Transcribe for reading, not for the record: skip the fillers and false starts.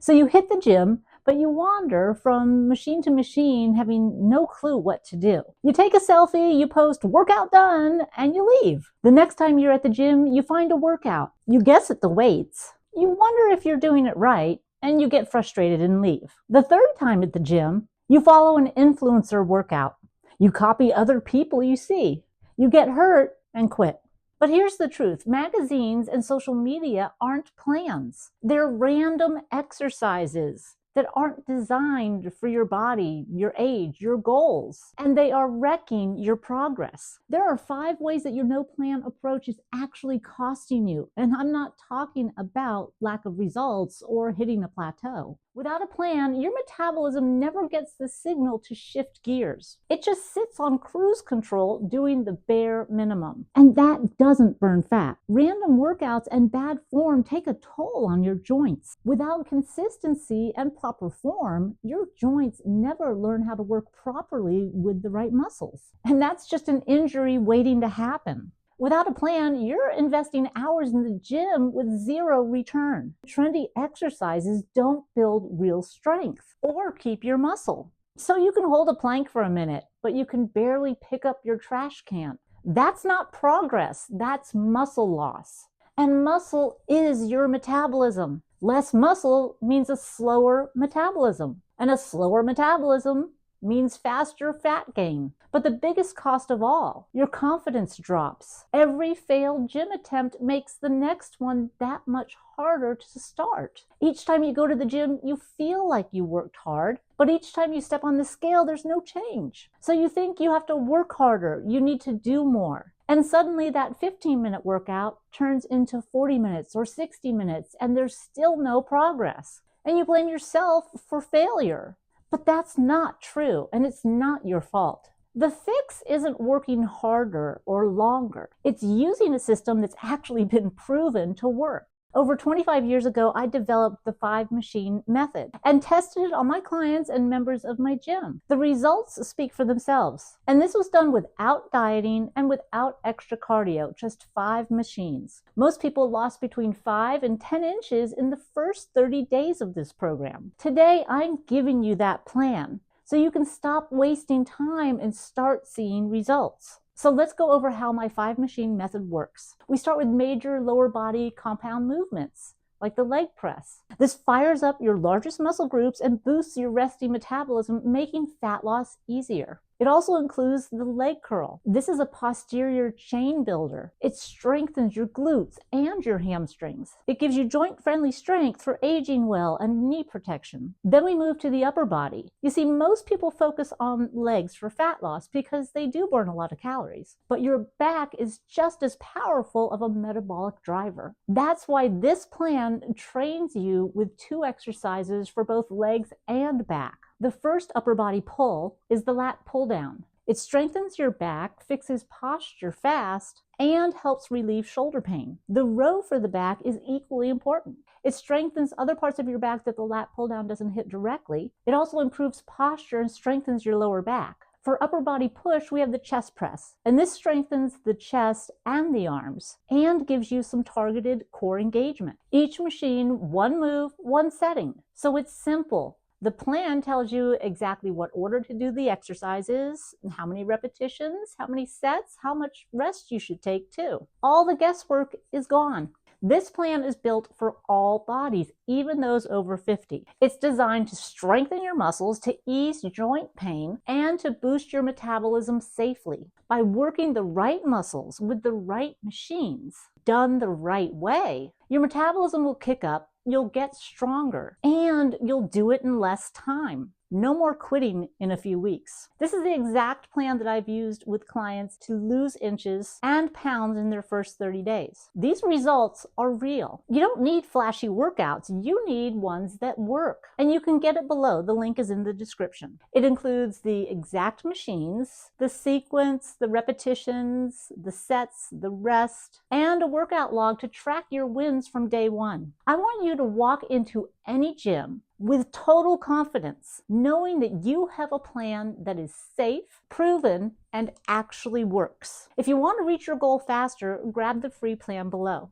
So you hit the gym, but you wander from machine to machine, having no clue what to do. You take a selfie, you post workout done, and you leave. The next time you're at the gym, you find a workout. You guess at the weights. You wonder if you're doing it right, and you get frustrated and leave. The third time at the gym, you follow an influencer workout. You copy other people you see. You get hurt and quit. But here's the truth. Magazines and social media aren't plans. They're random exercises that aren't designed for your body, your age, your goals, and they are wrecking your progress. There are 5 ways that your no plan approach is actually costing you. And I'm not talking about lack of results or hitting a plateau. Without a plan, your metabolism never gets the signal to shift gears. It just sits on cruise control doing the bare minimum. And that doesn't burn fat. Random workouts and bad form take a toll on your joints. Without consistency and proper form, your joints never learn how to work properly with the right muscles. And that's just an injury waiting to happen. Without a plan, you're investing hours in the gym with zero return. Trendy exercises don't build real strength or keep your muscle. So you can hold a plank for a minute, but you can barely pick up your trash can. That's not progress, that's muscle loss. And muscle is your metabolism. Less muscle means a slower metabolism. And a slower metabolism means faster fat gain. But the biggest cost of all, your confidence drops. Every failed gym attempt makes the next one that much harder to start. Each time you go to the gym, you feel like you worked hard, but each time you step on the scale, there's no change. So you think you have to work harder, you need to do more. And suddenly that 15-minute workout turns into 40 minutes or 60 minutes, and there's still no progress. And you blame yourself for failure. But that's not true, and it's not your fault. The fix isn't working harder or longer. It's using a system that's actually been proven to work. Over 25 years ago, I developed the 5-machine method and tested it on my clients and members of my gym. The results speak for themselves. And this was done without dieting and without extra cardio, just 5 machines. Most people lost between 5 and 10 inches in the first 30 days of this program. Today, I'm giving you that plan so you can stop wasting time and start seeing results. So let's go over how my 5-machine method works. We start with major lower body compound movements, like the leg press. This fires up your largest muscle groups and boosts your resting metabolism, making fat loss easier. It also includes the leg curl. This is a posterior chain builder. It strengthens your glutes and your hamstrings. It gives you joint-friendly strength for aging well and knee protection. Then we move to the upper body. You see, most people focus on legs for fat loss because they do burn a lot of calories. But your back is just as powerful of a metabolic driver. That's why this plan trains you with 2 exercises for both legs and back. The first upper body pull is the lat pull down. It strengthens your back, fixes posture fast, and helps relieve shoulder pain. The row for the back is equally important. It strengthens other parts of your back that the lat pull down doesn't hit directly. It also improves posture and strengthens your lower back. For upper body push, we have the chest press, and this strengthens the chest and the arms and gives you some targeted core engagement. Each machine, 1 move, 1 setting. So it's simple. The plan tells you exactly what order to do the exercises, how many repetitions, how many sets, how much rest you should take too. All the guesswork is gone. This plan is built for all bodies, even those over 50. It's designed to strengthen your muscles, to ease joint pain, and to boost your metabolism safely. By working the right muscles with the right machines, done the right way, your metabolism will kick up, you'll get stronger, and you'll do it in less time. No more quitting in a few weeks. This is the exact plan that I've used with clients to lose inches and pounds in their first 30 days. These results are real. You don't need flashy workouts. You need ones that work. And you can get it below. The link is in the description. It includes the exact machines, the sequence, the repetitions, the sets, the rest, and a workout log to track your wins from day 1. I want you to walk into any gym with total confidence, knowing that you have a plan that is safe, proven, and actually works. If you want to reach your goal faster, grab the free plan below.